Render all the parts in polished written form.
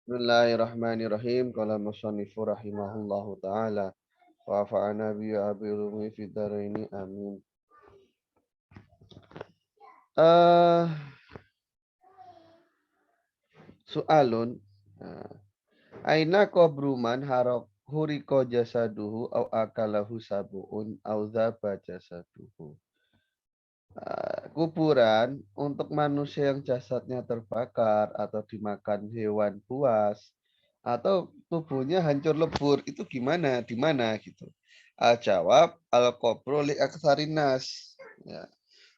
Bismillahirrahmanirrahim. Qala musannifu rahimahullahu taala wa fa'ana bi abilumi fid dharaini amin. Eh Soalun aina qabru man harok huriko jasaduhu au akalahu sabuun au dzaba jasaduhu. Kuburan untuk manusia yang jasadnya terbakar atau dimakan hewan buas atau tubuhnya hancur lebur itu gimana di mana gitu. Jawab al qabru li aktsarinas. Ya.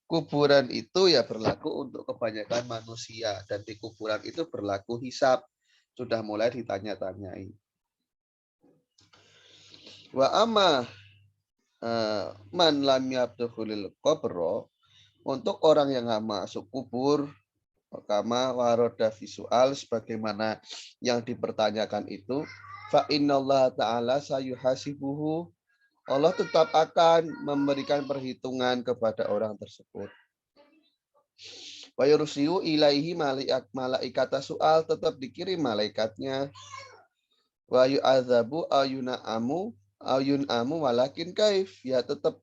Kuburan itu ya berlaku untuk kebanyakan manusia dan di kuburan itu berlaku hisab. Sudah mulai ditanya-tanyai. Wa amma man lam yabdukhulil qabro, untuk orang yang nggak masuk kubur, kama waroda visual sebagaimana yang dipertanyakan itu, fa innallaha ta'ala sayuhasibuhu, Allah tetap akan memberikan perhitungan kepada orang tersebut. Wa yursiu ilaihi malaikata soal, tetap dikirim malaikatnya. Wa yu'adzabu ayun amu walakin kaif, ya tetap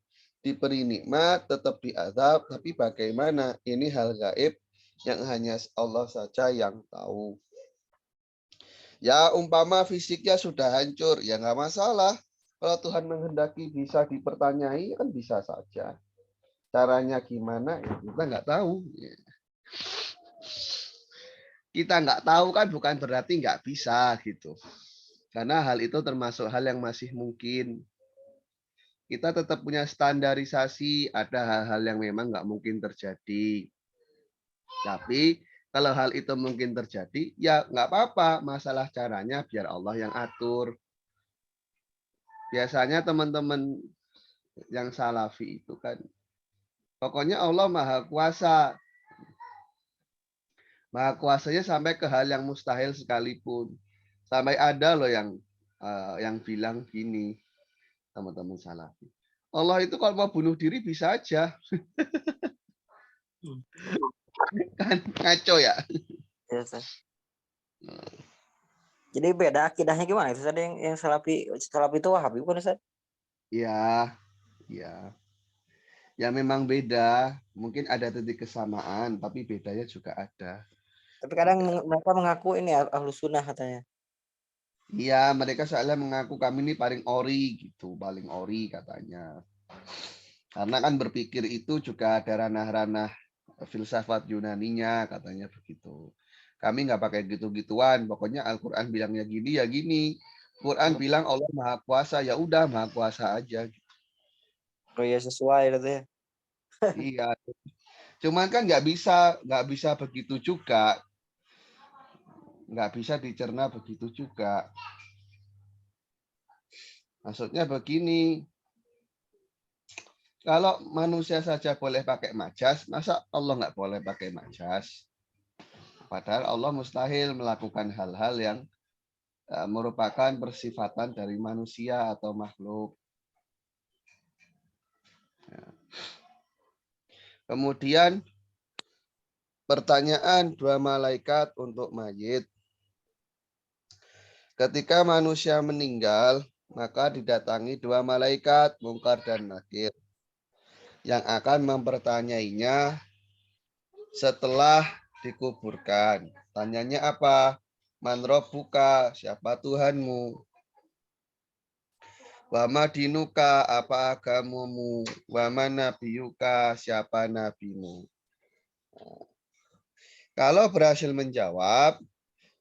diberi nikmat, tetap diazab, tapi bagaimana? Ini hal gaib yang hanya Allah saja yang tahu. Ya umpama fisiknya sudah hancur, ya nggak masalah. Kalau Tuhan menghendaki bisa dipertanyai, kan bisa saja. Caranya gimana? Ya kita nggak tahu. Kita nggak tahu kan bukan berarti nggak bisa gitu. Karena hal itu termasuk hal yang masih mungkin. Kita tetap punya standarisasi, ada hal-hal yang memang nggak mungkin terjadi. Tapi kalau hal itu mungkin terjadi, ya nggak apa-apa. Masalah caranya biar Allah yang atur. Biasanya teman-teman yang salafi itu kan, pokoknya Allah maha kuasa. Maha kuasanya sampai ke hal yang mustahil sekalipun. Sampai ada loh yang bilang gini, teman-teman salafi. Allah itu kalau mau bunuh diri bisa aja. Kan ngaco ya. Yes, jadi beda akidahnya gimana? Itu tadi yang salafi itu Wahabi bukan Ustaz? Ya, ya. Ya memang beda. Mungkin ada titik kesamaan, tapi bedanya juga ada. Tapi kadang mereka mengaku ini ahlus sunnah katanya. Iya, mereka soalnya mengaku kami ini paling ori gitu, paling ori katanya. Karena kan berpikir itu juga ada ranah-ranah filsafat Yunaninya, katanya begitu. Kami nggak pakai gitu-gituan, pokoknya Al-Quran bilangnya gini ya gini. Quran bilang Allah Maha Kuasa, ya udah Maha Kuasa aja. Oh iya sesuai gitu ya. Iya, cuman kan nggak bisa begitu juga, nggak bisa dicerna begitu juga. Maksudnya begini, kalau manusia saja boleh pakai majas, masa Allah nggak boleh pakai majas? Padahal Allah mustahil melakukan hal-hal yang merupakan persifatan dari manusia atau makhluk. Kemudian pertanyaan dua malaikat untuk mayit. Ketika manusia meninggal, maka didatangi dua malaikat, Mungkar dan Nakir, yang akan mempertanyainya setelah dikuburkan. Tanyanya apa? Man rabbuka, siapa Tuhanmu? Wa madinuka, apa agamamu? Wa nabiyuka, siapa nabimu? Kalau berhasil menjawab,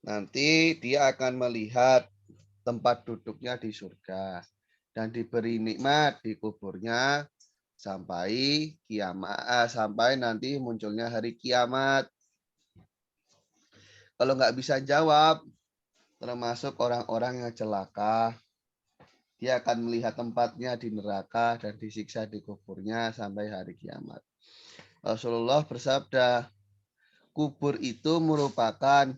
nanti dia akan melihat tempat duduknya di surga dan diberi nikmat di kuburnya sampai kiamat, sampai nanti munculnya hari kiamat. Kalau nggak bisa jawab, termasuk orang-orang yang celaka, dia akan melihat tempatnya di neraka dan disiksa di kuburnya sampai hari kiamat. Rasulullah bersabda, kubur itu merupakan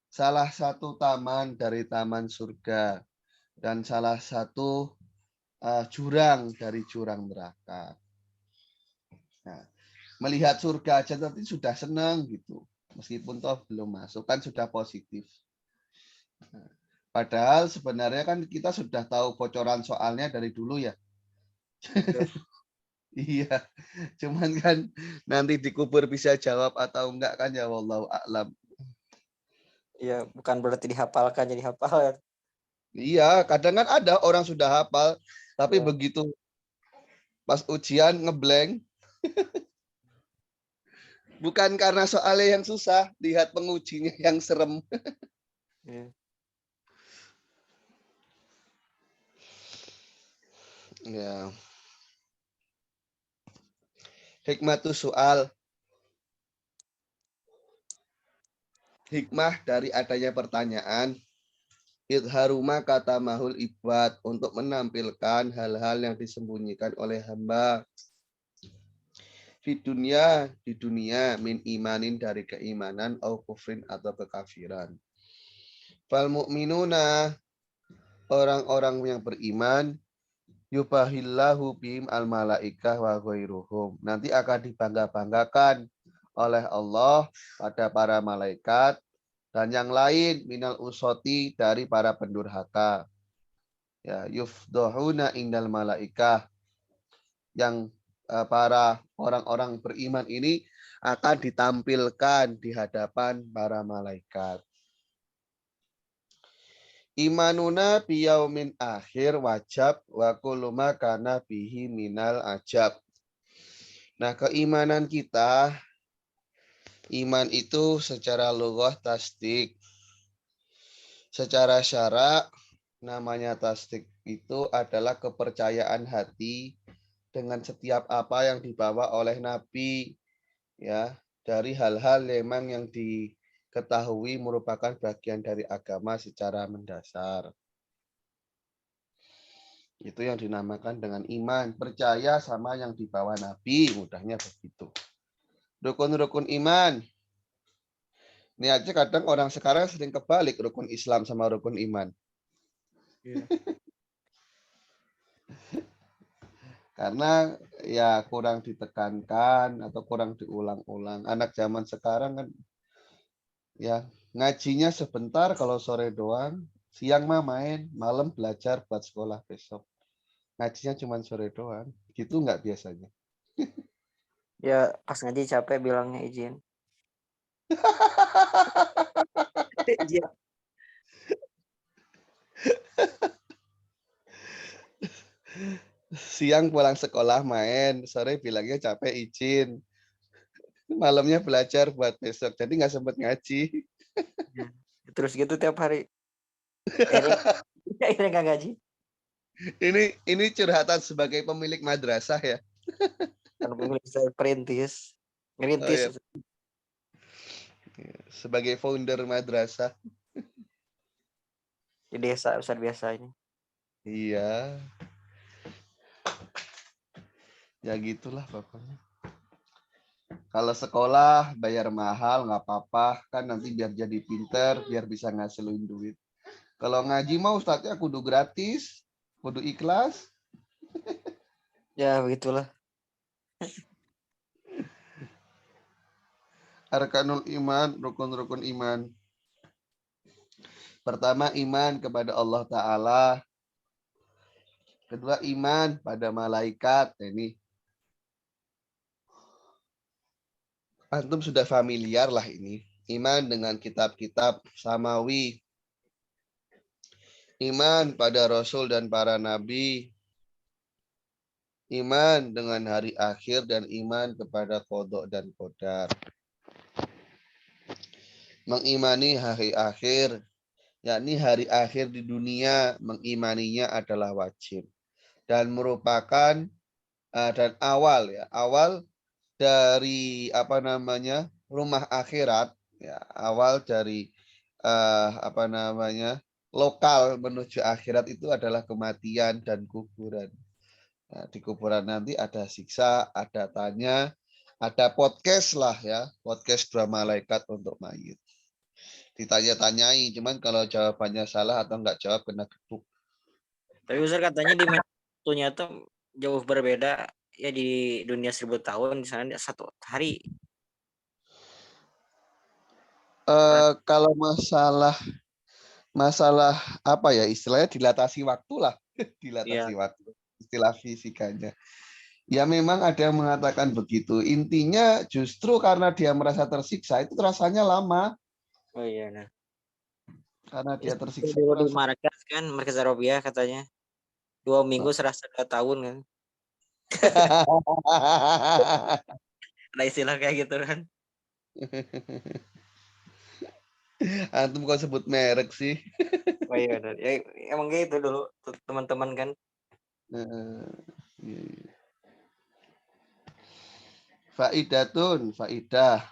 salah satu taman dari taman surga dan salah satu jurang dari jurang neraka. Nah, melihat surga aja nanti sudah senang gitu. Meskipun toh belum masuk kan sudah positif. Padahal sebenarnya kan kita sudah tahu bocoran soalnya dari dulu ya. Iya, cuman kan nanti dikubur bisa jawab atau enggak kan ya wallahu a'lam. Ya, bukan berarti dihafalkan jadi hafal ya. Iya, kadang kan ada orang sudah hafal, tapi Ya. begitu pas ujian ngeblank, bukan karena soalnya yang susah, lihat pengujinya yang serem. Ya. Ya. Hikmatus soal, hikmah dari adanya pertanyaan, idharuma kata mahul ibad, untuk menampilkan hal-hal yang disembunyikan oleh hamba di dunia min imanin dari keimanan au kufrin atau kekafiran. Fal mu'minuna, orang-orang yang beriman, yubahillahu bihim al malaikah wa ghairuhum. Nanti akan dibangga-banggakan oleh Allah pada para malaikat dan yang lain minal usoti dari para pendurhaka. Ya, yufdohuna indal malaikah, yang para orang-orang beriman ini akan ditampilkan di hadapan para malaikat. Imanuna biyaumin akhir wajib wa kuluma kana bihi minal ajab. Nah, keimanan kita, iman itu secara lughah tasdik. Secara syara, namanya tasdik itu adalah kepercayaan hati dengan setiap apa yang dibawa oleh Nabi, ya, dari hal-hal memang yang diketahui merupakan bagian dari agama secara mendasar. Itu yang dinamakan dengan iman, percaya sama yang dibawa Nabi, mudahnya begitu. Rukun-rukun iman. Ini aja kadang orang sekarang sering kebalik rukun Islam sama rukun iman. Ya. Karena ya kurang ditekankan atau kurang diulang-ulang. Anak zaman sekarang kan ya ngajinya sebentar kalau sore doang, siang mah main, malam belajar buat sekolah besok. Ngajinya cuma sore doang. Gitu nggak biasanya? Ya, pas ngaji capek bilangnya izin. Izin. Siang pulang sekolah main, sore bilangnya capek izin. Malamnya belajar buat besok. Jadi nggak sempat ngaji. Ya. Terus gitu tiap hari. Akhirnya nggak ngaji. Ini curhatan sebagai pemilik madrasah ya. Kan pemilik saya perintis. Oh ya, Ngerintis sebagai founder madrasah. di desa besar biasanya. Iya, ya gitulah pokoknya. Kalau sekolah bayar mahal nggak apa-apa, kan nanti biar jadi pinter, biar bisa ngasilin duit. Kalau ngaji mau ustadznya kudu gratis, kudu ikhlas. Ya, begitulah. Arkanul iman, rukun-rukun iman. Pertama iman kepada Allah Ta'ala. Kedua iman pada malaikat. Ini antum sudah familiar lah ini. Iman dengan kitab-kitab samawi. Iman pada Rasul dan para Nabi. Iman dengan hari akhir dan iman kepada kodok dan qadar. Mengimani hari akhir, yakni hari akhir di dunia, mengimaninya adalah wajib. Dan merupakan dan awal ya, awal dari apa namanya rumah akhirat, ya, awal dari apa namanya lokal menuju akhirat itu adalah kematian dan kuburan. Nah, di kuburan nanti ada siksa, ada tanya, ada podcast lah ya, podcast dua malaikat untuk mayit. Ditanya-tanyai, cuman kalau jawabannya salah atau enggak jawab kena gebuk. Tapi Ustaz katanya di waktunya tuh jauh berbeda ya, di dunia 1000 tahun di sana 1 hari. Kalau masalah masalah apa ya istilahnya dilatasi waktu lah, Iya. dilatasi waktu istilah fisikanya. Ya memang ada yang mengatakan begitu. Intinya justru karena dia merasa tersiksa itu rasanya lama Oh iya, nah. karena Ya, dia tersiksa dulu itu di rasa. markas kan, markas Arabia katanya 2 minggu serasa 2 tahun kan. Ada istilah kayak gitu kan. Antum kok sebut merek sih? Oh iya, ya, emang gitu dulu teman-teman kan. Iya, iya. Faidatun, faidah.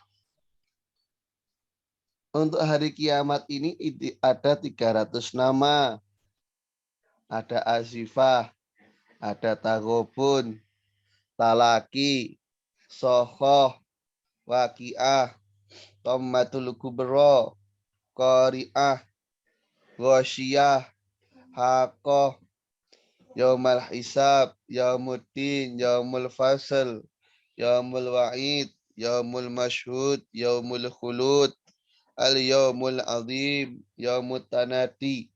Untuk hari kiamat ini ada 300 nama. Ada azifah, ada tagobun, talaki, sohoh, wakiah, tommatul kubro, qari'ah, ghosyiyah, haqqah, yaumal hisab, yaumuddin, yaumul fasl, yaumul wa'id, yaumul mashhud, yaumul khulud, al yaumul azim, yaumut tanati,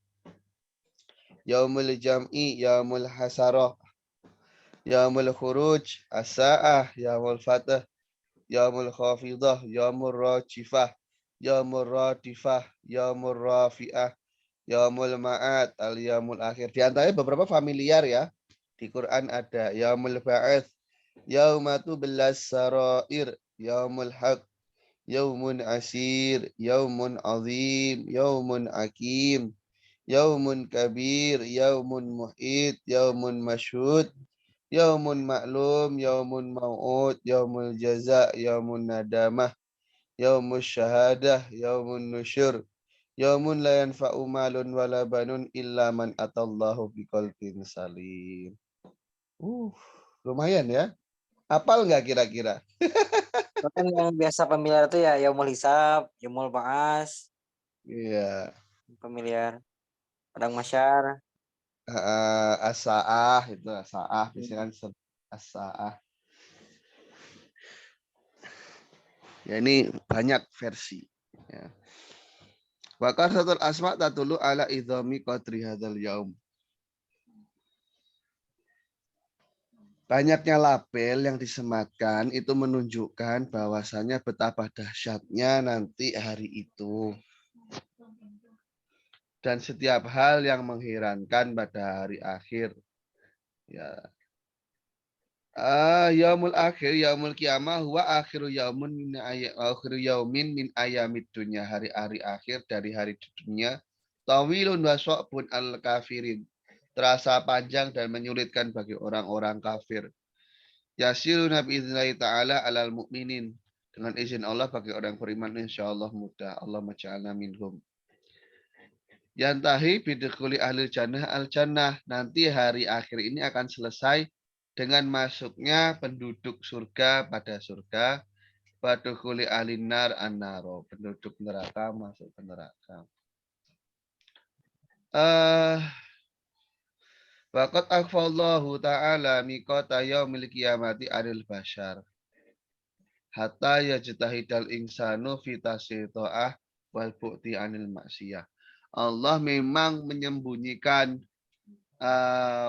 yaumul jam'i, yaumul hasarah, yaumul khuruj, as-sa'ah, yaumul fatah, yaumul khafidah, yaumul rajifah, yaumul radifah, yaumul rafi'ah, yaumul ma'ad, al yaumul akhir. Di antaranya beberapa familiar ya. Di Quran ada yaumul ba'ats, yaumatu belas sarair, yaumul haq, yaumun asir, yaumun azim, yaumun akim, yaumun kabir, yaumun muhit, yaumun masyhud, yaumun maklum, yaumun mau'ud, yaumul jaza, yaumun nadamah, yaumus syahadah, yaumun nusyur, yaumun la yanfa'u malun wala banun illa man atallahu biqalbin salim. Lumayan ya. Apal nggak kira-kira? Bahkan yang biasa familiar itu ya Yaumul Hisab, Yaumul Ba'as, Iya. familiar. Padang Masyar. As-sa'ah itu as-sa'ah biasanya Hmm. kan as-sa'ah. Ya ini banyak versi. Ya. Wa kasratul asma tatulu ala idhami qadri hadzal yaum. Banyaknya label yang disematkan itu menunjukkan bahwasannya betapa dahsyatnya nanti hari itu. Dan setiap hal yang mengherankan pada hari akhir. Ya. Yaumul akhir, yaumul kiamah huwa akhiru yaumun min akhiru yaumin min ayamid dunya, hari-hari akhir dari hari di dunia. Tawilun wa pun al kafirin. Terasa panjang dan menyulitkan bagi orang-orang kafir. Yasiru nabi idznillah ta'ala alal mu'minin. Dengan izin Allah bagi orang beriman insyaallah mudah. Allah maja'alna minhum. Yantahi bidukhuli ahli jannah al jannah. Nanti hari akhir ini akan selesai dengan masuknya penduduk surga pada surga, wadukhuli ahlinar annaro, penduduk neraka masuk ke neraka. Waqad akhfallahu ta'ala miqata yaumil qiyamati anil bashar. Hatta yajtahidal insanu fi tasito'ah wal bu'ti anil maksiyah. Allah memang menyembunyikan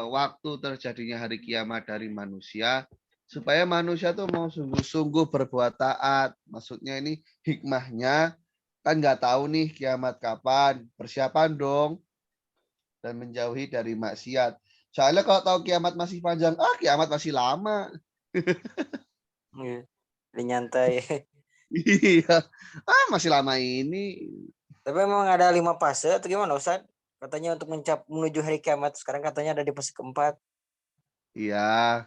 waktu terjadinya hari kiamat dari manusia supaya manusia tuh mau sungguh-sungguh berbuat taat. Maksudnya ini hikmahnya kan nggak tahu nih kiamat kapan, persiapan dong dan menjauhi dari maksiat. Soalnya kalau tahu kiamat masih panjang, kiamat masih lama. Iya. Jadi nyantai. Iya, masih lama ini. Tapi memang ada 5 fase atau gimana Ustaz? Katanya untuk menuju hari kiamat. Sekarang katanya ada di fase keempat. Iya,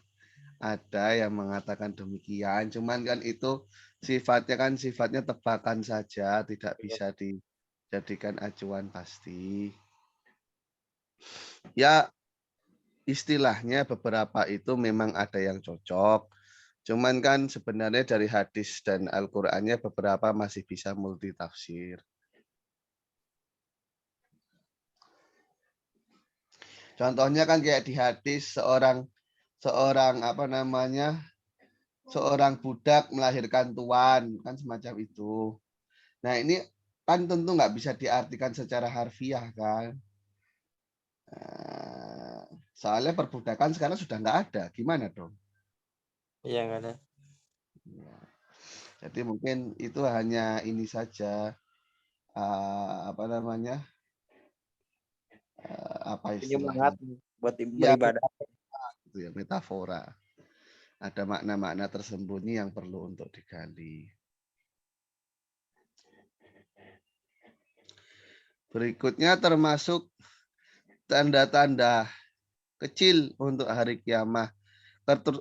ada yang mengatakan demikian. Cuman kan itu sifatnya tebakan saja, tidak Iya. bisa dijadikan acuan pasti. Ya, istilahnya beberapa itu memang ada yang cocok. Cuman kan sebenarnya dari hadis dan Al-Qur'annya beberapa masih bisa multitafsir. Contohnya kan kayak di hadis seorang seorang apa namanya? Seorang budak melahirkan tuan, kan semacam itu. Nah, ini kan tentu nggak bisa diartikan secara harfiah kan. Soalnya perbudakan sekarang sudah nggak ada. Gimana dong? Iya, nggak ada. Ya. Jadi mungkin itu hanya ini saja apa namanya apa Penyemangat istilahnya? buat Ya, beribadah. gitu ya, metafora. Ada makna-makna tersembunyi yang perlu untuk digali. Berikutnya termasuk tanda-tanda kecil untuk hari kiamat.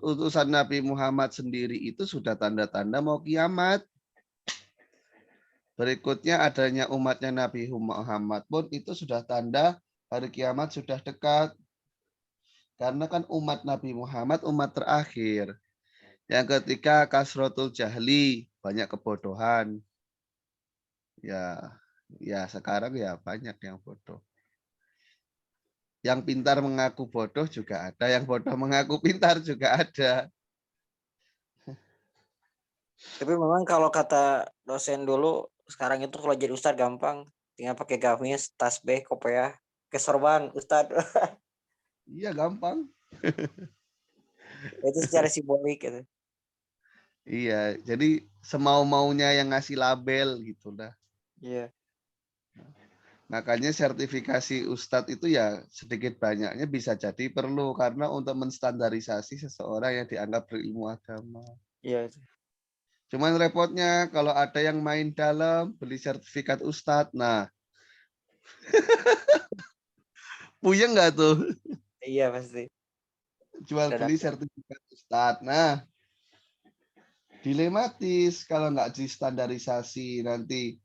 Utusan Nabi Muhammad sendiri itu sudah tanda-tanda mau kiamat. Berikutnya adanya umatnya Nabi Muhammad pun itu sudah tanda hari kiamat sudah dekat. Karena kan umat Nabi Muhammad umat terakhir. Yang ketiga kasrotul jahli, banyak kebodohan. Ya sekarang ya banyak yang bodoh. Yang pintar mengaku bodoh juga ada, yang bodoh mengaku pintar juga ada. Tapi memang kalau kata dosen dulu, sekarang itu kalau jadi ustadz gampang, tinggal pakai gamis, tasbih, kopiah, ke sorban ustadz. Iya gampang. Itu secara simbolik gitu. Iya, jadi semau-maunya yang ngasih label gitu lah. Iya. Makanya sertifikasi Ustadz itu ya sedikit banyaknya bisa jadi perlu karena untuk menstandarisasi seseorang yang dianggap berilmu agama. Iya. Cuman repotnya kalau ada yang main dalam beli sertifikat Ustadz, nah puyeng nggak tuh Iya pasti. jual beli Dadakan. sertifikat Ustadz. Nah dilematis kalau nggak distandarisasi nanti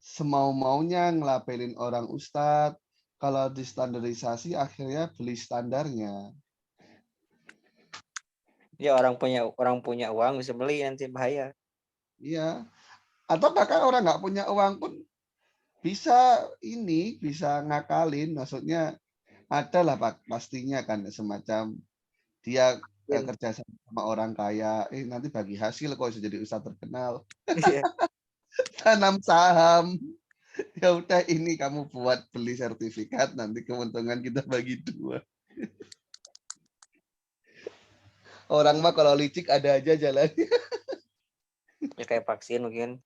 semau-maunya ngelabelin orang Ustadz. Kalau distandarisasi akhirnya beli standarnya. Ya orang punya uang bisa beli, nanti bahaya. Iya. Atau bahkan orang nggak punya uang pun bisa ini, bisa ngakalin. Maksudnya ada lah pastinya kan semacam dia kerja sama orang kaya, nanti bagi hasil kok bisa jadi ustadz terkenal. Iya. Tanam saham. Ya udah ini kamu buat beli sertifikat, nanti keuntungan kita bagi dua. Orang mah kalau licik ada aja jalannya. Ya kayak vaksin mungkin.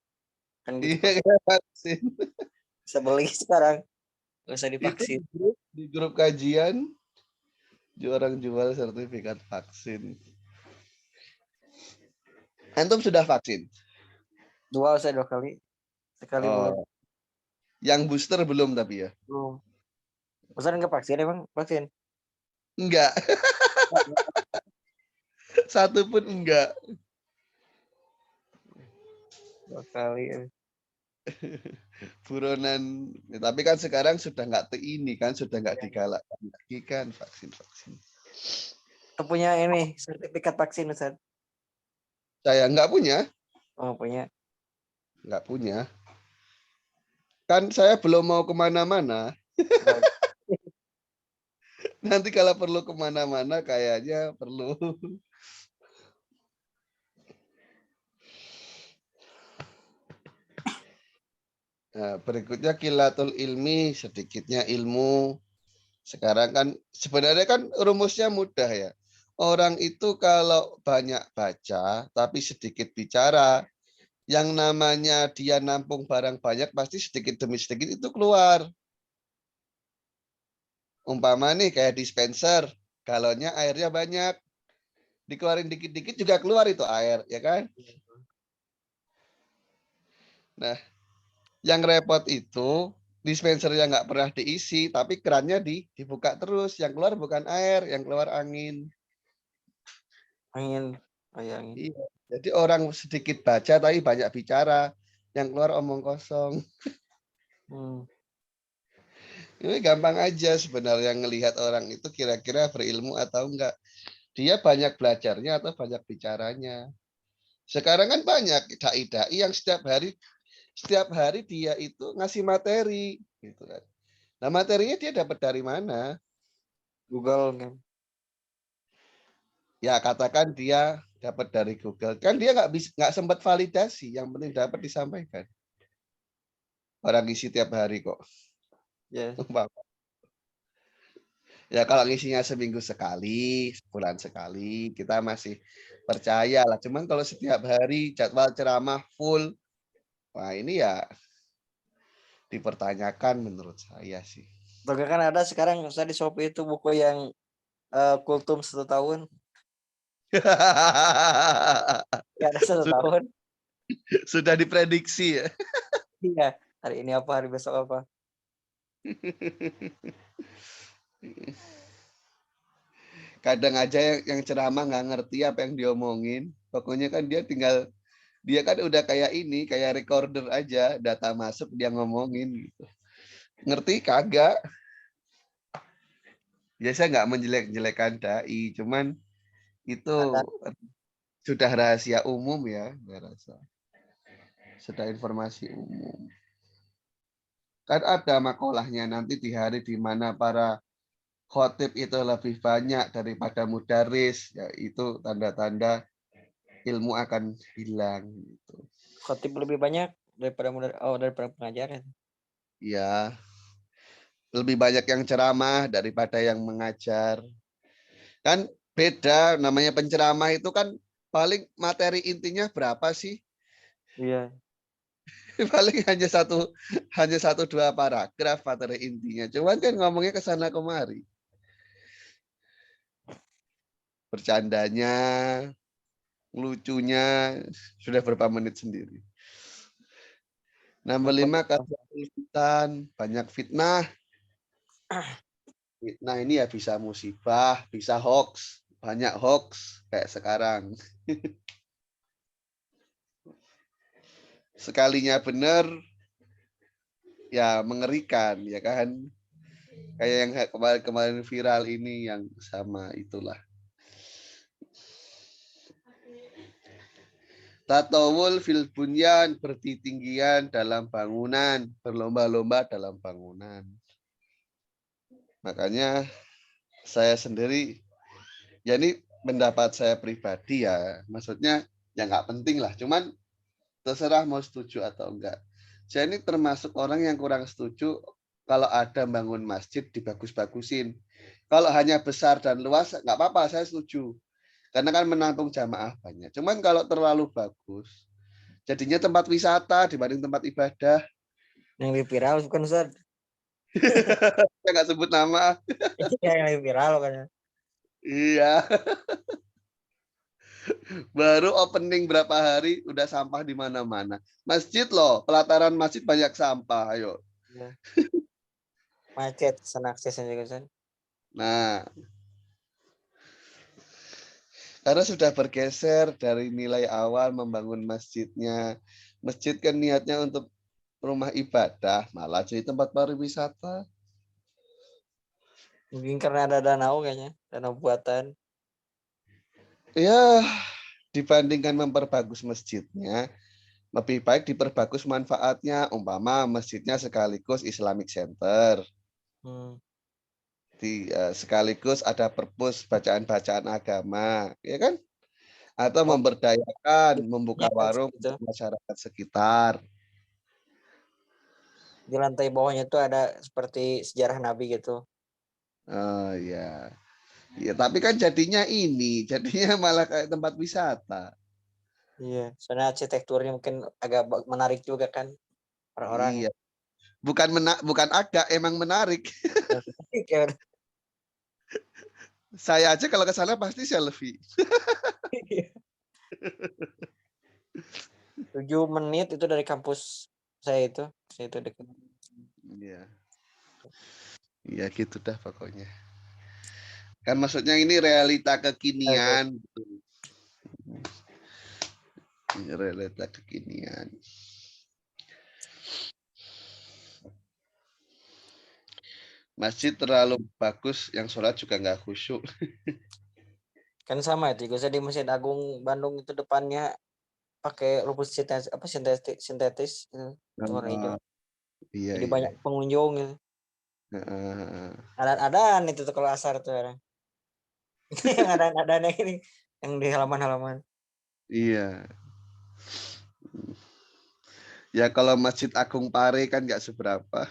Kan gitu Iya, vaksin. bisa beli sekarang. Nggak usah Itu divaksin. di grup kajian orang jual sertifikat vaksin. Antum sudah vaksin? Saya 2 kali. Sekali belum. Oh, yang booster belum tapi ya? Belum. Ustaz nggak vaksin emang? Vaksin? Enggak, satu pun enggak. 2 kali. Buronan. Ya, tapi kan sekarang sudah enggak ini kan, sudah enggak digalakkan lagi kan vaksin-vaksin. Kita punya ini sertifikat vaksin Ustaz. Saya enggak punya, Oh punya. enggak punya. Kan saya belum mau kemana-mana. Oh, Nanti kalau perlu kemana-mana kayaknya perlu. Nah, berikutnya kilatul ilmi, sedikitnya ilmu. Sekarang kan sebenarnya kan rumusnya mudah ya. Orang itu kalau banyak baca tapi sedikit bicara, yang namanya dia nampung barang banyak pasti sedikit demi sedikit itu keluar. Umpama nih kayak dispenser, galonnya airnya banyak, dikeluarin dikit-dikit juga keluar itu air, ya kan? Nah, yang repot itu dispensernya nggak pernah diisi, tapi kerannya dibuka terus. Yang keluar bukan air, yang keluar angin. angin. Oh ya angin. Iya. Jadi orang sedikit baca tapi banyak bicara, yang keluar omong kosong. Hmm. Ini gampang aja sebenarnya ngelihat orang itu kira-kira berilmu atau enggak. Dia banyak belajarnya atau banyak bicaranya. Sekarang kan banyak dai-dai yang setiap hari dia itu ngasih materi gitu kan. Nah, materinya dia dapat dari mana? Google kan. Ya katakan dia dapat dari Google. Kan dia nggak sempat validasi, yang penting dapat disampaikan. Orang ngisi tiap hari kok. Ya. Ya kalau ngisinya seminggu sekali, sebulan sekali, kita masih percaya lah. Cuman kalau setiap hari jadwal ceramah full, wah ini ya dipertanyakan menurut saya sih. Juga kan ada sekarang Ustaz di Shopee itu buku yang kultum 1 tahun. Ya ada 1 tahun. Sudah diprediksi ya. Iya. Hari ini apa, hari besok apa. Kadang aja yang ceramah nggak ngerti apa yang diomongin. Pokoknya kan dia kan udah kayak ini, kayak recorder aja, data masuk dia ngomongin gitu. Ngerti kagak? Ya saya nggak menjelek-jelekan dai, cuman itu Ada. sudah rahasia umum ya, saya rasa. Sudah informasi umum. Kan ada makalahnya nanti di hari di mana para khotib itu lebih banyak daripada mudaris, ya itu tanda-tanda ilmu akan hilang gitu. Khotib lebih banyak daripada pengajar. Ya, lebih banyak yang ceramah daripada yang mengajar. Kan beda, namanya penceramah itu kan paling materi intinya berapa sih? Iya. Paling hanya satu dua paragraf materi intinya. Cuman kan ngomongnya ke sana kemari. Bercandanya, lucunya sudah berapa menit sendiri. Nomor 5, fitan, banyak fitnah. Fitnah ini ya bisa musibah, bisa hoax, banyak hoax kayak sekarang. Sekalinya benar, ya mengerikan, ya kan? Kayak yang kemarin-kemarin viral ini yang sama itulah. Tatawul fil bunyan, bertinggian dalam bangunan, berlomba-lomba dalam bangunan. Makanya saya sendiri, ya ini pendapat saya pribadi ya, maksudnya ya nggak penting lah, cuman terserah mau setuju atau enggak. Saya ini termasuk orang yang kurang setuju kalau ada bangun masjid dibagus-bagusin. Kalau hanya besar dan luas, nggak apa-apa, saya setuju. Karena kan menampung jamaah banyak. Cuman kalau terlalu bagus, jadinya tempat wisata dibanding tempat ibadah. Yang lebih viral bukan Ustaz? Saya nggak sebut nama. Iya, yang lebih viral kan. Iya, baru opening berapa hari udah sampah di mana-mana. Masjid loh, pelataran masjid banyak sampah. Ayo. Iya. Macet sana aksesnya juga Ustaz. Nah, karena sudah bergeser dari nilai awal membangun masjidnya. Masjid kan niatnya untuk rumah ibadah, malah jadi tempat pariwisata. Mungkin karena ada danau kayaknya, danau buatan. Ya, dibandingkan memperbagus masjidnya, lebih baik diperbagus manfaatnya. Umpama masjidnya sekaligus Islamic Center. Sekaligus ada perpus bacaan-bacaan agama, ya kan? Atau Oh, memberdayakan, membuka ya kan warung gitu. untuk masyarakat sekitar. Di lantai bawahnya itu ada seperti sejarah Nabi gitu. Oh ya. Ya, tapi kan jadinya malah kayak tempat wisata. Iya, soalnya arsitekturnya mungkin agak menarik juga kan orang-orang. Iya, bukan agak, emang menarik. Kayak Saya aja kalau ke sana pasti selfie. 7 menit itu dari kampus saya itu dekat. Iya, iya gitu dah pokoknya. Kan maksudnya ini realita kekinian. Gitu. Ini realita kekinian. Masjid terlalu bagus, yang sholat juga nggak khusyuk. Kan sama itu juga saya di Masjid Agung Bandung itu depannya pakai rumput sintetis itu warna hijau. Iya, Jadi iya. banyak pengunjung gitu. Heeh. Ada itu tuh kalau asar tuh orang. Yang ada yang ini yang di halaman-halaman. Iya. Ya kalau Masjid Agung Pare kan nggak seberapa.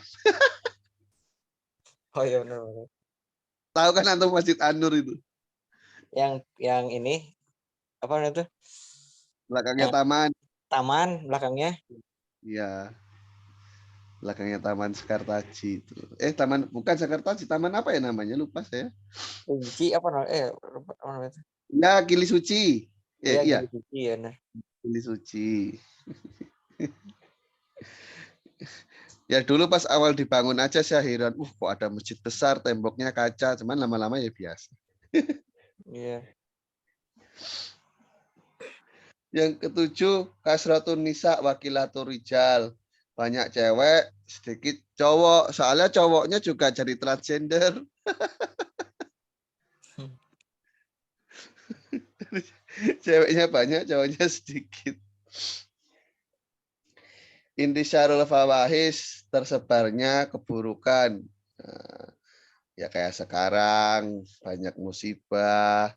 Oh iya benar. Tahu kan antum Masjid An-Nur itu? Yang ini apa namanya itu? Belakangnya Yang taman. taman belakangnya. Ya, belakangnya Taman Sekartaji itu. Taman bukan Sekartaji, taman apa ya namanya? Lupa saya. Kunci apa namanya? Apa namanya itu? Ya, Gili Suci. Iya Iya, Gili Kunci ya benar. Gili Suci. Ya dulu pas awal dibangun aja saya heran, kok ada masjid besar, temboknya kaca, cuman lama-lama ya biasa. Iya. Yang ketujuh, kasratun nisa wakilatur rijal. Banyak cewek, sedikit cowok. Soalnya cowoknya juga jadi transgender. Ceweknya banyak, cowoknya sedikit. Intisyarul fawahis, tersebarnya keburukan. Nah, ya kayak sekarang, banyak musibah,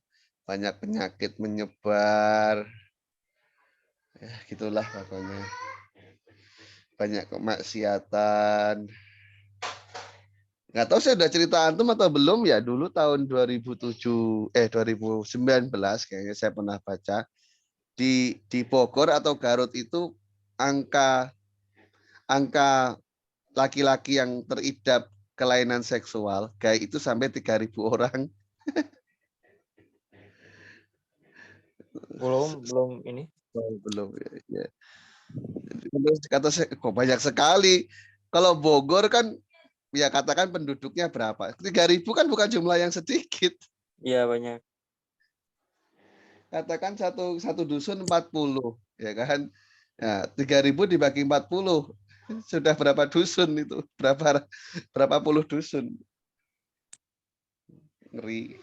banyak penyakit menyebar. Ya gitulah pokoknya. Banyak kemaksiatan. Nggak tahu saya udah cerita antum atau belum ya, dulu tahun 2019 kayaknya saya pernah baca di Bogor atau Garut itu angka angka laki-laki yang teridap kelainan seksual gay itu sampai 3.000 orang. Belum ini. Oh, belum ya. Ya. Terus kata saya kok banyak sekali. Kalau Bogor kan ya katakan penduduknya berapa? 3.000 kan bukan jumlah yang sedikit. Iya banyak. Katakan satu dusun 40, ya kan? Ya, 3.000 dibagi 40 sudah berapa dusun itu? Berapa puluh dusun? Ngeri.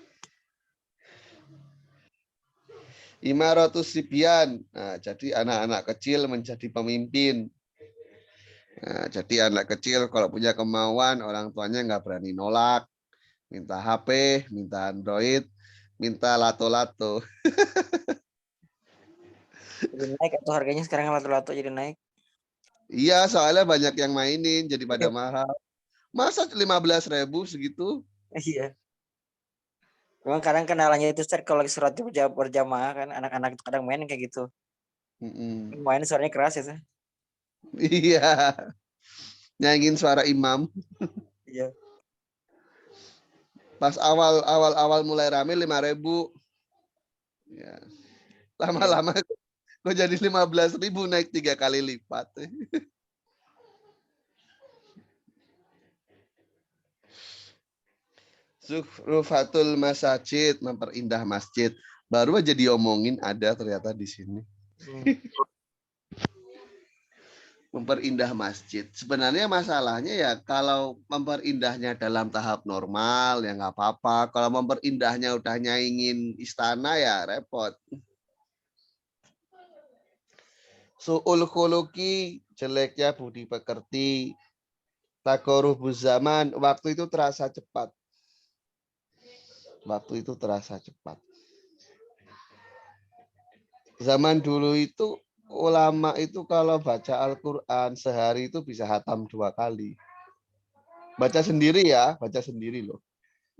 Imaratus Sibyan. Nah, jadi anak-anak kecil menjadi pemimpin. Nah, jadi anak kecil kalau punya kemauan, orang tuanya nggak berani nolak. Minta HP, minta Android, minta lato-lato. Jadi naik atau harganya sekarang lato-lato jadi naik. Iya, soalnya banyak yang mainin, jadi pada mahal. Masa 15.000 segitu? Iya. Memang kadang kenalannya itu Ustaz, kalau lagi surat berjamaah kan anak-anak itu kadang main kayak gitu. Mm-mm. Main suaranya keras ya. Iya, nyanyiin suara imam. Iya. Pas awal mulai rame 5.000. Ya. Iya. Lama-lama kok jadi 15.000 naik 3 kali lipat. Zuhrufatul masajid, memperindah masjid. Baru aja diomongin ada ternyata di sini. Hmm. Memperindah masjid. Sebenarnya masalahnya ya kalau memperindahnya dalam tahap normal ya nggak apa-apa. Kalau memperindahnya udah nyaingin istana ya repot. Su'ul khuluqi, jeleknya budi pekerti. Takoruhuz zaman, waktu itu terasa cepat. Waktu itu terasa cepat. Zaman dulu itu ulama itu kalau baca Al-Quran sehari itu bisa hatam 2 kali. Baca sendiri ya, baca sendiri loh.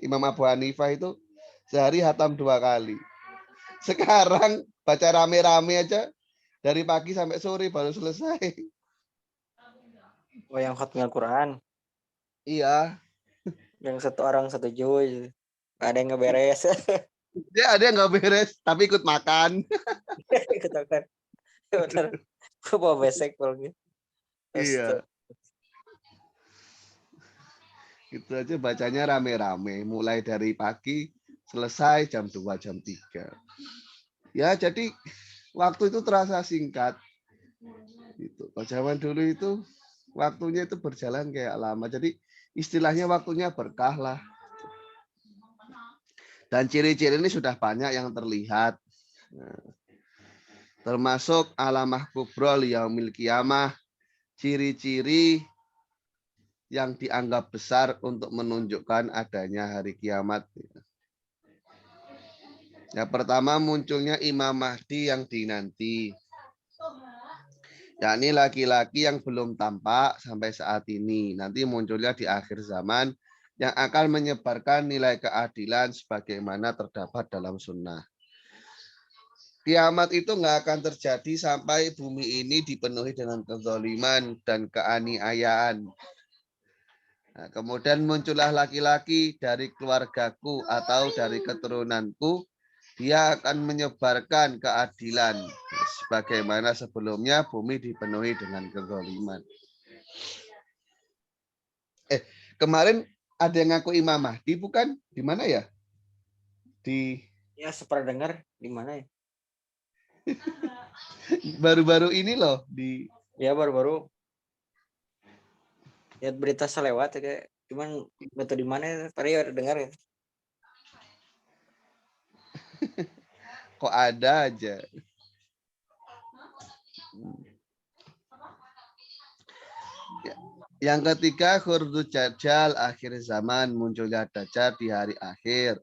Imam Abu Hanifah itu sehari hatam 2 kali. Sekarang baca rame-rame aja dari pagi sampai sore baru selesai. Oh yang khatmil Quran, Iya, yang satu orang satu juz. Gak ada yang ngeberes. dia ada yang nggak beres tapi ikut makan. Katakan. Benar. Gue bawa besek kalau gitu. Iya, itu aja bacanya rame-rame. Mulai dari pagi selesai jam 2 jam 3. Ya, jadi waktu itu terasa singkat. Gitu. Kalau zaman dulu itu waktunya itu berjalan kayak lama. Jadi istilahnya waktunya berkah lah. Dan ciri-ciri ini sudah banyak yang terlihat. Nah, termasuk alamah kubrol yaumil kiamah, ciri-ciri yang dianggap besar untuk menunjukkan adanya hari kiamat. Yang pertama munculnya Imam Mahdi yang dinanti. yakni laki-laki yang belum tampak sampai saat ini. Nanti munculnya di akhir zaman yang akan menyebarkan nilai keadilan sebagaimana terdapat dalam sunnah. Kiamat itu nggak akan terjadi sampai bumi ini dipenuhi dengan kezaliman dan keaniayaan. Nah, kemudian muncullah laki-laki dari keluargaku atau dari keturunanku, dia akan menyebarkan keadilan. Sebagaimana sebelumnya bumi dipenuhi dengan kezaliman. Kemarin ada yang ngaku Imam Mahdi, bukan? Di mana ya? Ya, sepernah dengar di mana ya? Baru-baru ini loh Ya baru-baru lihat berita selewat ya, kayak cuman betul di mana ya? Tadi ada dengar ya. Kok ada aja. Yang ketiga, khurudud Dajjal, akhir zaman, munculnya Dajjal di hari akhir.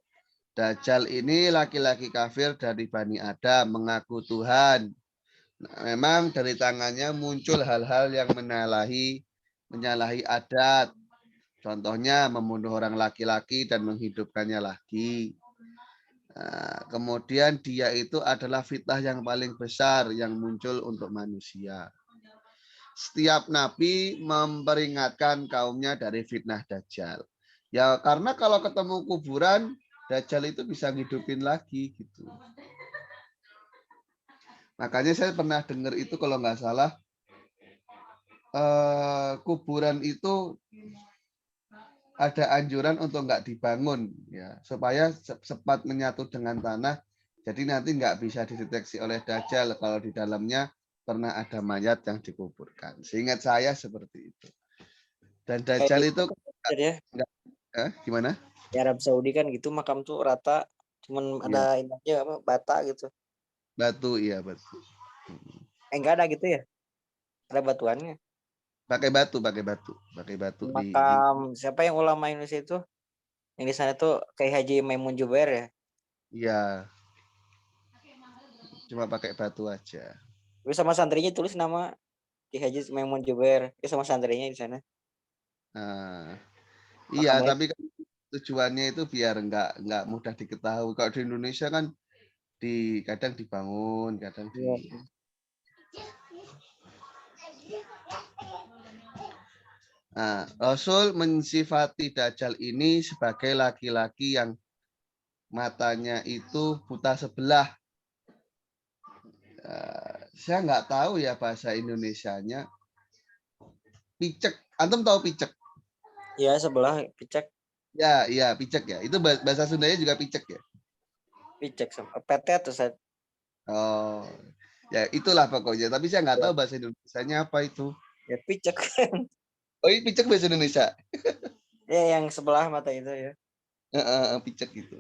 Dajjal ini laki-laki kafir dari Bani Adam, mengaku Tuhan. Nah, memang dari tangannya muncul hal-hal yang menyalahi adat. Contohnya membunuh orang laki-laki dan menghidupkannya lagi. Nah, kemudian dia itu adalah fitnah yang paling besar yang muncul untuk manusia. Setiap nabi memperingatkan kaumnya dari fitnah Dajjal. Ya karena kalau ketemu kuburan, Dajjal itu bisa ngidupin lagi gitu. Makanya saya pernah dengar itu kalau nggak salah, kuburan itu ada anjuran untuk nggak dibangun ya supaya cepat menyatu dengan tanah. Jadi nanti nggak bisa dideteksi oleh Dajjal kalau di dalamnya pernah ada mayat yang dikuburkan. Seingat saya seperti itu. Dan Dajjal Kayak itu ya. gimana? Di Arab Saudi kan gitu makam tuh rata, cuman Iya, ada ini aja apa bata gitu. batu, iya batu. Enggak ada gitu ya. Ada batuannya. Pakai batu, pakai batu, pakai batu di Makam siapa yang ulama Indonesia itu? Yang di sana tuh kayak Haji Maimun Jubair ya. iya, cuma pakai batu aja. Terus sama santrinya tulis nama Ki Haji Maimun Jubair. Itu sama santrinya di sana. Nah, iya, Makamnya. tapi kan tujuannya itu biar nggak mudah diketahui. Kalau di Indonesia kan kadang dibangun, kadang di. Iya. Nah, Rasul mensifati Dajjal ini sebagai laki-laki yang matanya itu buta sebelah. Saya nggak tahu ya bahasa Indonesianya. Picek, antum tahu picek? Iya sebelah picek Ya, iya picek ya. Itu bahasa Sundanya juga picek ya. sama PT atau saya. Oh, ya itulah pokoknya. Tapi saya nggak Ya, tahu bahasa Indonesianya apa itu. ya picek. Oh, ini picek bahasa Indonesia. Ya yang sebelah mata itu ya. Picek gitu.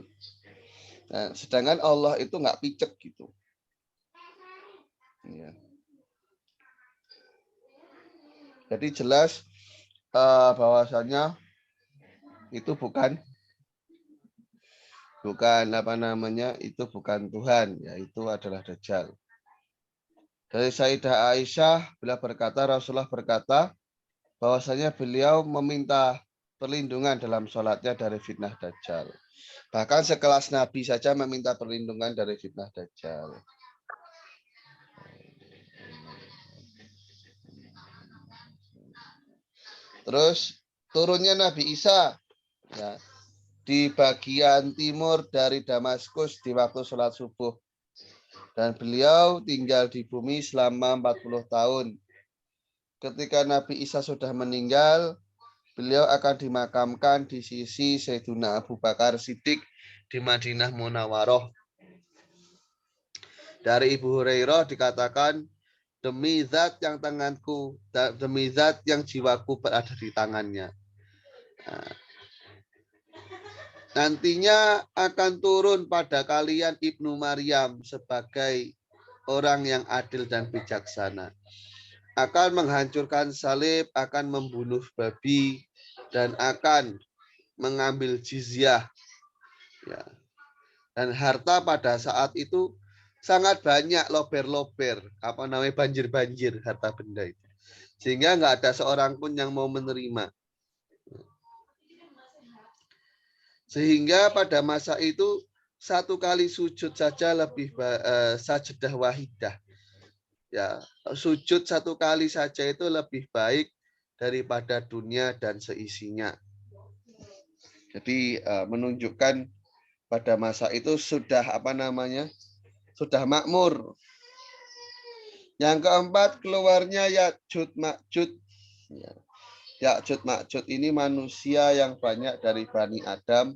Nah, sedangkan Allah itu nggak picek gitu. Ya. Jadi jelas bahwasannya itu bukan apa namanya, itu bukan Tuhan, yaitu adalah Dajjal. Dari Sayyidah Aisyah, beliau berkata, Rasulullah berkata bahwasanya beliau meminta perlindungan dalam sholatnya dari fitnah Dajjal. Bahkan sekelas Nabi saja meminta perlindungan dari fitnah Dajjal. Terus turunnya Nabi Isa ya, di bagian timur dari Damaskus di waktu sholat subuh. Dan beliau tinggal di bumi selama 40 tahun. Ketika Nabi Isa sudah meninggal, beliau akan dimakamkan di sisi Sayyidina Abu Bakar Siddiq di Madinah Munawwaroh. Dari Ibu Hurairah dikatakan, demi zat yang tanganku, demi zat yang jiwaku berada di tangannya. Nah, nantinya akan turun pada kalian Ibnu Maryam sebagai orang yang adil dan bijaksana. Akan menghancurkan salib, akan membunuh babi, dan akan mengambil jizyah. Ya. Dan harta pada saat itu sangat banyak lober-lober, apa namanya, banjir-banjir harta benda itu. Sehingga nggak ada seorang pun yang mau menerima. Sehingga pada masa itu satu kali sujud saja lebih sajadah wahidah. Ya, sujud satu kali saja itu lebih baik daripada dunia dan seisinya. Jadi menunjukkan pada masa itu sudah apa namanya, sudah makmur. Yang keempat, keluarnya Ya'juj Ma'juj. Ya'juj Ma'juj ini manusia yang banyak dari Bani Adam,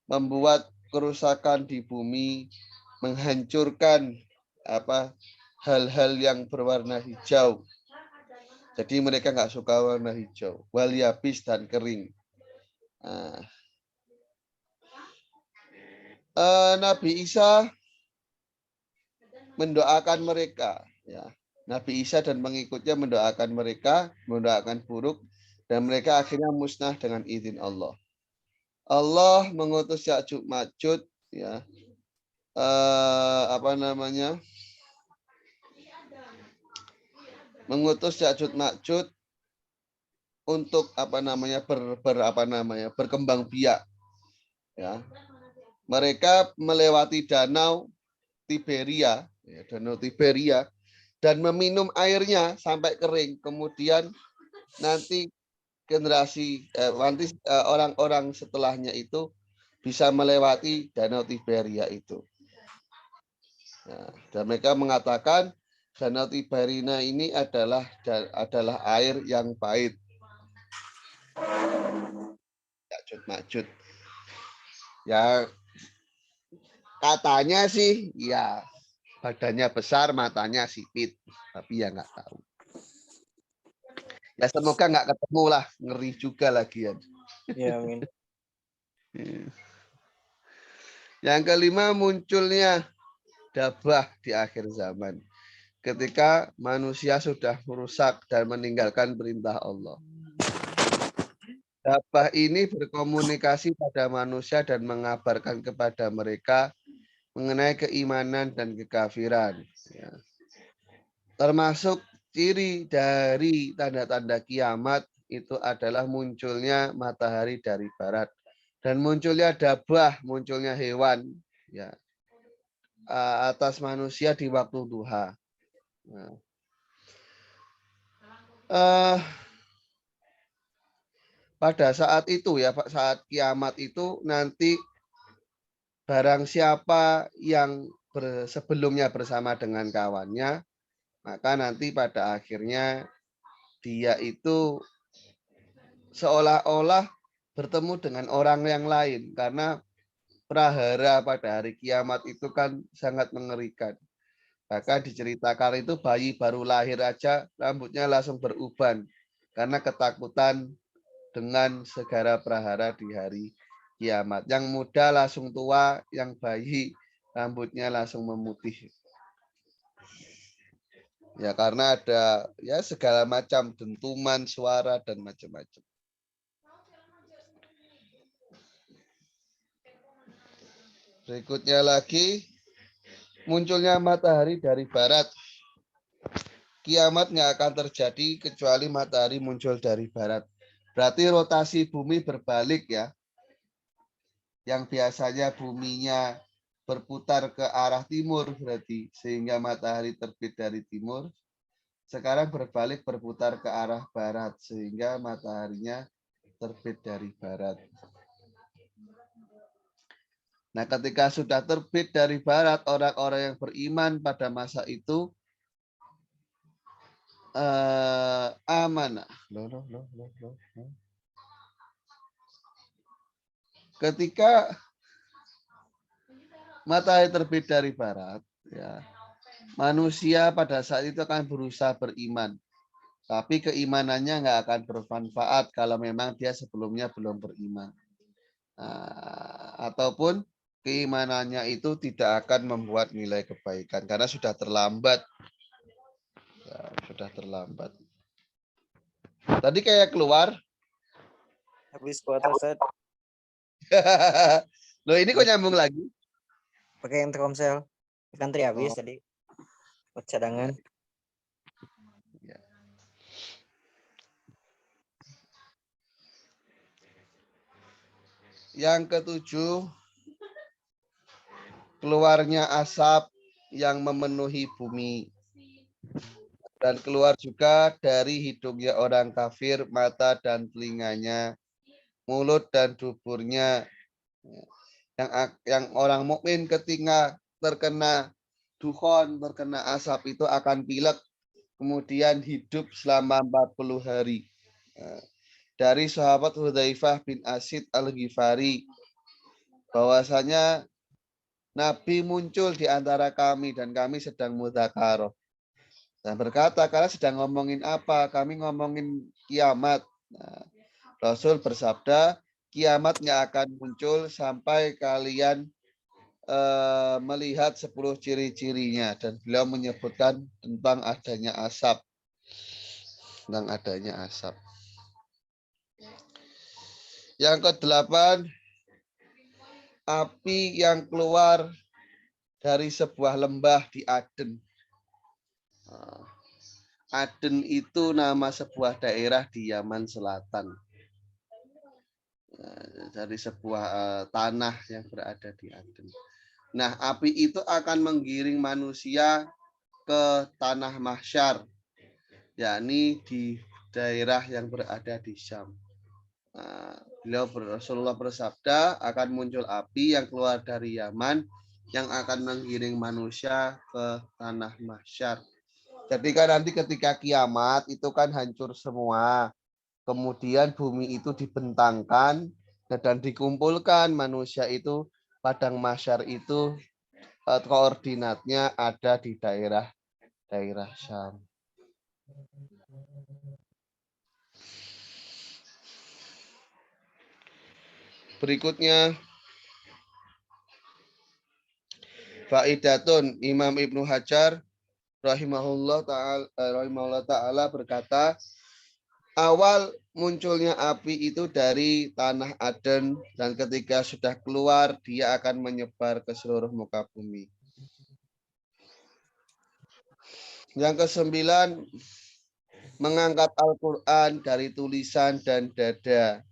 membuat kerusakan di bumi, menghancurkan hal-hal yang berwarna hijau. Jadi mereka nggak suka warna hijau, wal yabis dan kering. Nabi Isa mendoakan mereka, ya. Nabi Isa dan pengikutnya mendoakan mereka, mendoakan buruk, dan mereka akhirnya musnah dengan izin Allah. Allah mengutus Ya'juj Ma'juj, ya, mengutus Ya'juj Ma'juj untuk berkembang biak, ya. Mereka melewati danau Tiberia, ya, danau Tiberia, dan meminum airnya sampai kering. Kemudian nanti orang-orang setelahnya itu bisa melewati danau Tiberia itu. Nah, dan mereka mengatakan danau Tiberia ini adalah air yang pahit. Ya'juj Ma'juj. Ya, katanya sih, ya badannya besar, matanya sipit, tapi ya nggak tahu. Ya semoga nggak ketemu lah, ngeri juga lagian. Ya, amin. Yang kelima, munculnya dabah di akhir zaman. Ketika manusia sudah merusak dan meninggalkan perintah Allah. Dabah ini berkomunikasi pada manusia dan mengabarkan kepada mereka mengenai keimanan dan kekafiran. Ya. Termasuk ciri dari tanda-tanda kiamat itu adalah munculnya matahari dari barat dan munculnya dabah, munculnya hewan, ya, atas manusia di waktu duha. Nah, pada saat itu, ya, saat kiamat itu nanti barang siapa yang sebelumnya bersama dengan kawannya, maka nanti pada akhirnya dia itu seolah-olah bertemu dengan orang yang lain, karena prahara pada hari kiamat itu kan sangat mengerikan. Bahkan diceritakan itu bayi baru lahir aja rambutnya langsung beruban karena ketakutan dengan segala prahara di hari kiamat. Yang muda langsung tua, yang bayi rambutnya langsung memutih. Ya karena ada ya segala macam dentuman, suara dan macam-macam. Berikutnya lagi munculnya matahari dari barat. Kiamat nggak akan terjadi kecuali matahari muncul dari barat. Berarti rotasi bumi berbalik, ya. Yang biasanya buminya berputar ke arah timur berarti sehingga matahari terbit dari timur. Sekarang berbalik berputar ke arah barat sehingga mataharinya terbit dari barat. Nah, ketika sudah terbit dari barat, orang-orang yang beriman pada masa itu amanah. Ketika matahari terbit dari barat, ya, manusia pada saat itu akan berusaha beriman. Tapi keimanannya nggak akan bermanfaat kalau memang dia sebelumnya belum beriman. Ataupun keimanannya itu tidak akan membuat nilai kebaikan karena sudah terlambat. Ya, sudah terlambat. Tadi kayak keluar. Habis kuota set. Loh ini kok nyambung lagi? Pakai yang Telkomsel. Kan tadi habis tadi buat cadangan. Ya. Yang ketujuh, keluarnya asap yang memenuhi bumi. Dan keluar juga dari hidungnya orang kafir, mata dan telinganya, mulut dan duburnya. Yang orang mukmin ketika terkena dukhon, terkena asap itu akan pilek, kemudian hidup selama 40 hari. Dari sahabat Hudzaifah bin Asid Al-Ghifari, bahwasanya Nabi muncul di antara kami dan kami sedang mudzakarah. Dan berkata, kalian sedang ngomongin apa? Kami ngomongin kiamat. Nah, Rasul bersabda, kiamat nggak akan muncul sampai kalian melihat 10 ciri-cirinya. Dan beliau menyebutkan tentang adanya asap. Tentang adanya asap. Yang ke-8, api yang keluar dari sebuah lembah di Aden. Aden itu nama sebuah daerah di Yaman Selatan. Dari sebuah tanah yang berada di Aden. Nah, api itu akan menggiring manusia ke tanah mahsyar, yakni di daerah yang berada di Syam. Rasulullah bersabda, akan muncul api yang keluar dari Yaman yang akan menggiring manusia ke tanah mahsyar. Jadi kan nanti ketika kiamat itu kan hancur semua. Kemudian bumi itu dibentangkan dan dikumpulkan manusia itu, padang mahsyar itu koordinatnya ada di daerah Syam. Berikutnya faidatun, Imam Ibnu Hajar rahimahullah taala berkata, awal munculnya api itu dari tanah Aden dan ketika sudah keluar dia akan menyebar ke seluruh muka bumi. Yang ke-9, mengangkat Al-Quran dari tulisan dan dada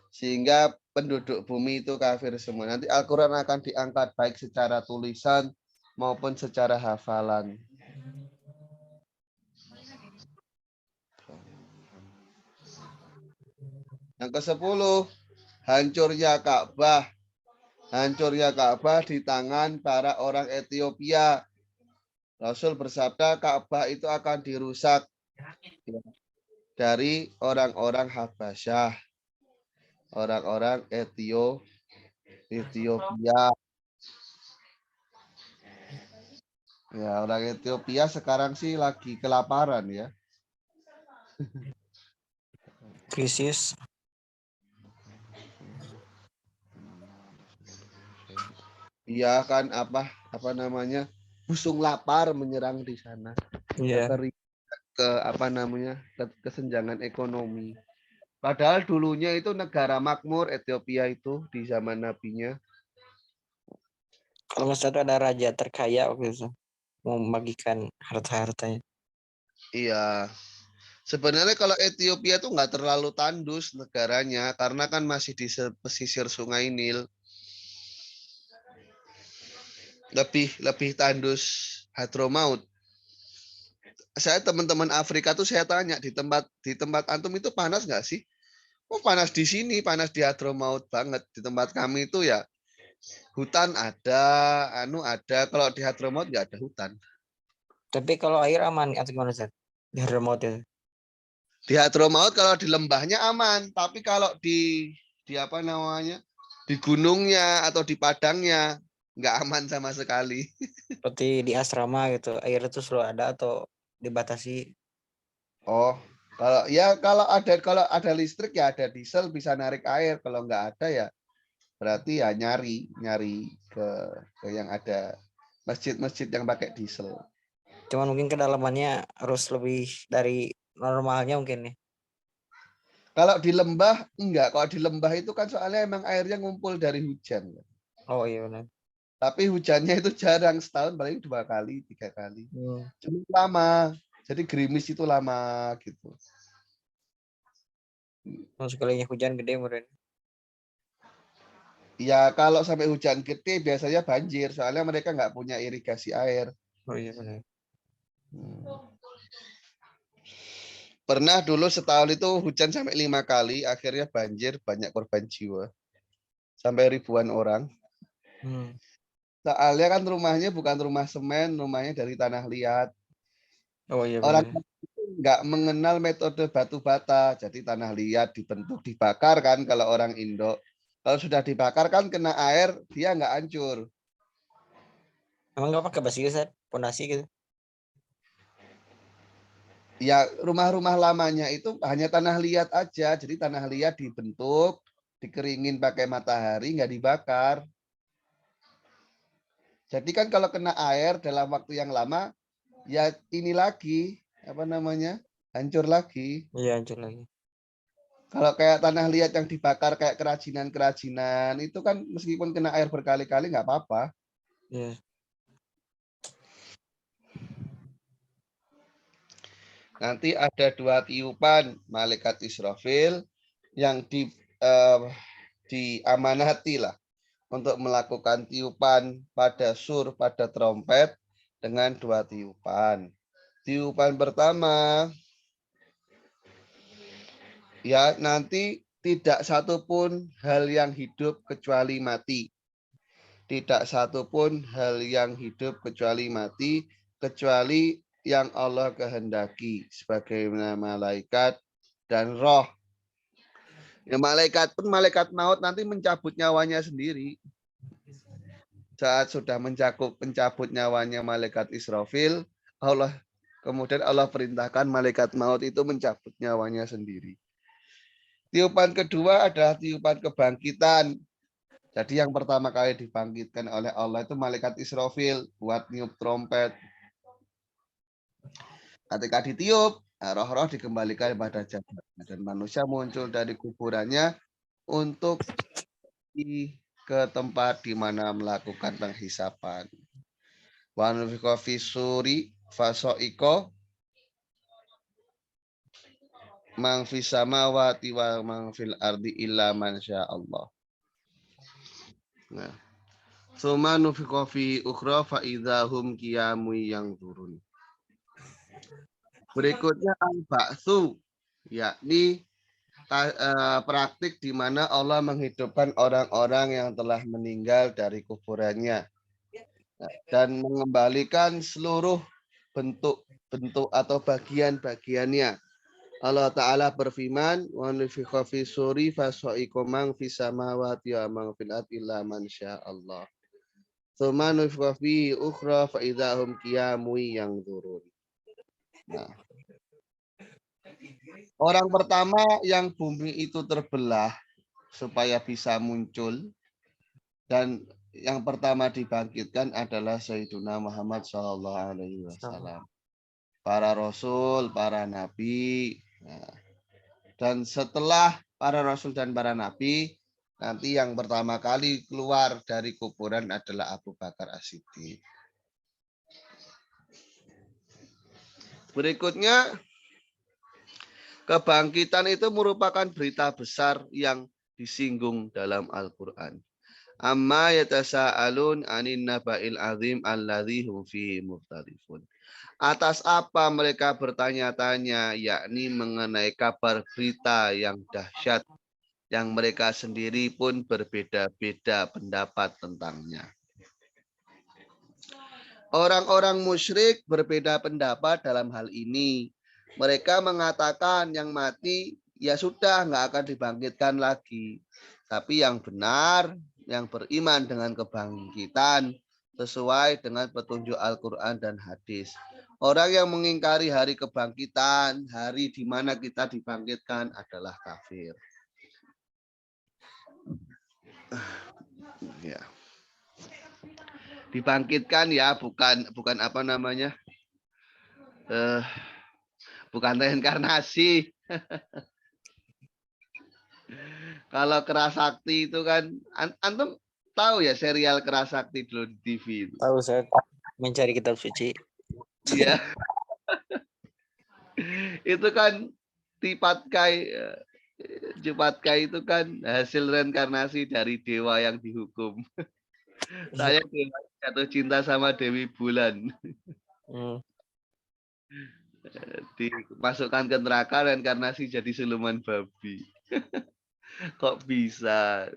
sehingga penduduk bumi itu kafir semua. Nanti Al-Quran akan diangkat baik secara tulisan maupun secara hafalan. Yang ke-10, hancurnya Ka'bah. Hancurnya Ka'bah di tangan para orang Ethiopia. Rasul bersabda Ka'bah itu akan dirusak dari orang-orang Habasyah, orang-orang Ethiopia. Ya, orang Ethiopia sekarang sih lagi kelaparan ya. Krisis. Iya kan apa namanya? Busung lapar menyerang di sana. Iya. Kesenjangan ekonomi. Padahal dulunya itu negara makmur Ethiopia itu di zaman nabinya. Kalau misalnya ada raja terkaya waktu itu mau membagikan harta-hartanya. Iya. Sebenarnya kalau Ethiopia tuh nggak terlalu tandus negaranya karena kan masih di pesisir Sungai Nil. Lebih tandus Hadramaut. Saya teman-teman Afrika tuh saya tanya di tempat antum itu panas nggak sih? Oh panas di sini, panas di Hadramaut banget. Di tempat kami itu ya hutan ada, ada. Kalau di Hadramaut nggak ada hutan. Tapi kalau air aman atau gimana Zat? Di Hadramaut itu. Di Hadramaut kalau di lembahnya aman, tapi kalau di apa namanya? Di gunungnya atau di padangnya nggak aman sama sekali. Seperti di asrama gitu, air itu selalu ada atau dibatasi? Oh, kalau ada listrik ya ada diesel bisa narik air. Kalau nggak ada ya berarti ya nyari ke yang ada masjid-masjid yang pakai diesel. Cuman mungkin kedalamannya harus lebih dari normalnya mungkin ya. Kalau di lembah enggak, kalau di lembah itu kan soalnya emang airnya ngumpul dari hujan. Oh iya benar. Tapi hujannya itu jarang, setahun paling 2 kali, 3 kali. Cuma lama. Jadi gerimis itu lama gitu. Sekalinya hujan gede meren. Ya kalau sampai hujan gede biasanya banjir, soalnya mereka nggak punya irigasi air. Oh iya benar. Pernah dulu setahun itu hujan sampai 5 kali, akhirnya banjir, banyak korban jiwa. Sampai ribuan orang. Soalnya kan rumahnya bukan rumah semen, rumahnya dari tanah liat. Oh iya Orang benar. nggak mengenal metode batu bata, jadi tanah liat dibentuk, dibakar kan kalau orang Indo. Kalau sudah dibakar kan kena air, dia nggak hancur. Emang nggak pakai basi Ustaz? Pondasi gitu. Ya rumah-rumah lamanya itu hanya tanah liat aja, jadi tanah liat dibentuk, dikeringin pakai matahari, nggak dibakar. Jadi kan kalau kena air dalam waktu yang lama, ya ini lagi, apa namanya, hancur lagi. Iya hancur lagi. Kalau kayak tanah liat yang dibakar kayak kerajinan-kerajinan, itu kan meskipun kena air berkali-kali nggak apa-apa. Iya. Nanti ada 2 tiupan malaikat Israfil yang diamanati lah untuk melakukan tiupan pada sur, pada trompet dengan 2 tiupan. Tiupan pertama, ya nanti tidak satupun hal yang hidup kecuali mati. Tidak satupun hal yang hidup kecuali mati, kecuali yang Allah kehendaki sebagaimana malaikat dan roh. Ya, malaikat pun malaikat maut nanti mencabut nyawanya sendiri. Saat sudah mencabut nyawanya malaikat Israfil, kemudian Allah perintahkan malaikat maut itu mencabut nyawanya sendiri. Tiupan kedua adalah tiupan kebangkitan. Jadi yang pertama kali dibangkitkan oleh Allah itu malaikat Israfil buat niup trompet. Ketika ditiup, roh-roh dikembalikan pada jasadnya dan manusia muncul dari kuburannya untuk ke tempat di mana melakukan penghisapan. Wa nufikha fisuri fasoiko mang fis samawati wa mang fil ardi illa man Allah. Nah, suma nufikha fi ukhra fa idzahum qiyamun yang turun. Berikutnya al-ba'tsu, yakni praktik di mana Allah menghidupkan orang-orang yang telah meninggal dari kuburannya dan mengembalikan seluruh bentuk-bentuk atau bagian-bagiannya. Allah Ta'ala berfirman, wa nufikha fi suri fasaiqa man fis samawati wa man fil ardi illa man Allah. Tsumma nufikha fi ukhra fa idzahum qiyamun yanzurun. Nah, orang pertama yang bumi itu terbelah supaya bisa muncul dan yang pertama dibangkitkan adalah Sayyiduna Muhammad SAW. Para rasul, para nabi. Nah, dan setelah para rasul dan para nabi, nanti yang pertama kali keluar dari kuburan adalah Abu Bakar As-Siddiq. Berikutnya, kebangkitan itu merupakan berita besar yang disinggung dalam Al-Quran. Amma yatasa'alun anin naba'il azim alladzi hum fihi mukhtalifun. Atas apa mereka bertanya-tanya, yakni mengenai kabar berita yang dahsyat yang mereka sendiri pun berbeda-beda pendapat tentangnya. Orang-orang musyrik berbeda pendapat dalam hal ini. Mereka mengatakan yang mati ya sudah nggak akan dibangkitkan lagi. Tapi yang benar, yang beriman dengan kebangkitan sesuai dengan petunjuk Al-Quran dan hadis. Orang yang mengingkari hari kebangkitan, hari di mana kita dibangkitkan adalah kafir. Ya. Dibangkitkan ya bukan apa namanya? Bukan reinkarnasi. Kalau kerasakti itu kan antum tahu ya serial Kerasakti dulu di TV itu. Tahu saya mencari kitab suci. Iya. Itu kan Tipatkai Jupatkai itu kan hasil reinkarnasi dari dewa yang dihukum. Saya dewa jatuh cinta sama Dewi Bulan. Dimasukkan ke neraka reinkarnasi jadi siluman babi. Kok bisa?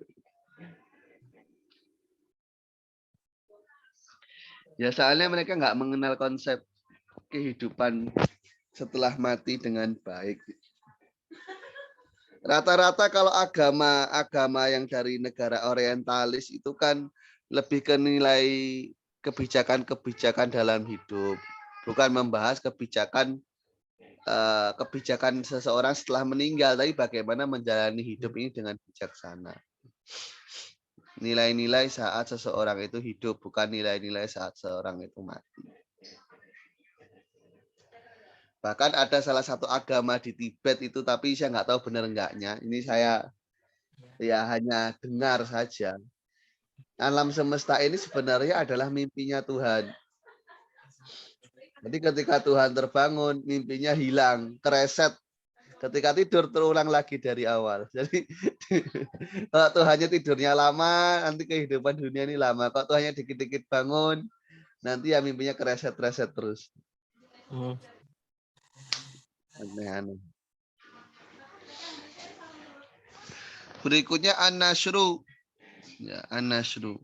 Ya soalnya mereka nggak mengenal konsep kehidupan setelah mati dengan baik. Rata-rata kalau agama yang dari negara orientalis itu kan lebih ke nilai kebijakan-kebijakan dalam hidup, bukan membahas kebijakan seseorang setelah meninggal, tapi bagaimana menjalani hidup ini dengan bijaksana. Nilai-nilai saat seseorang itu hidup, bukan nilai-nilai saat seseorang itu mati. Bahkan ada salah satu agama di Tibet itu, tapi saya nggak tahu benar enggaknya. Ini saya ya hanya dengar saja. Alam semesta ini sebenarnya adalah mimpinya Tuhan. Jadi ketika Tuhan terbangun, mimpinya hilang, kereset. Ketika tidur terulang lagi dari awal. Jadi kalau Tuhannya tidurnya lama, nanti kehidupan dunia ini lama. Kalau Tuhannya dikit-dikit bangun, nanti ya mimpinya kereset-reset terus. Aneh-aneh. Berikutnya an-nasyru. Ya, an-nasyru.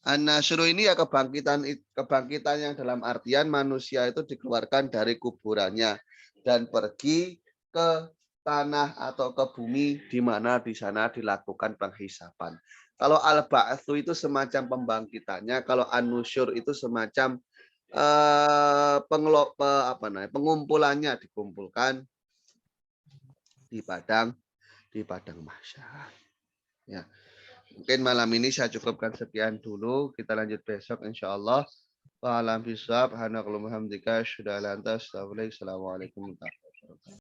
An-nasyru ini ya kebangkitan yang dalam artian manusia itu dikeluarkan dari kuburannya dan pergi ke tanah atau ke bumi di mana di sana dilakukan penghisapan. Kalau al-ba'tsu itu semacam pembangkitannya, kalau an-nusyur itu semacam pengumpulannya, dikumpulkan di padang mahsyar. Ya. Mungkin malam ini saya cukupkan sekian dulu. Kita lanjut besok insyaallah. Wa alam bisawab. Assalamualaikum warahmatullahi wabarakatuh.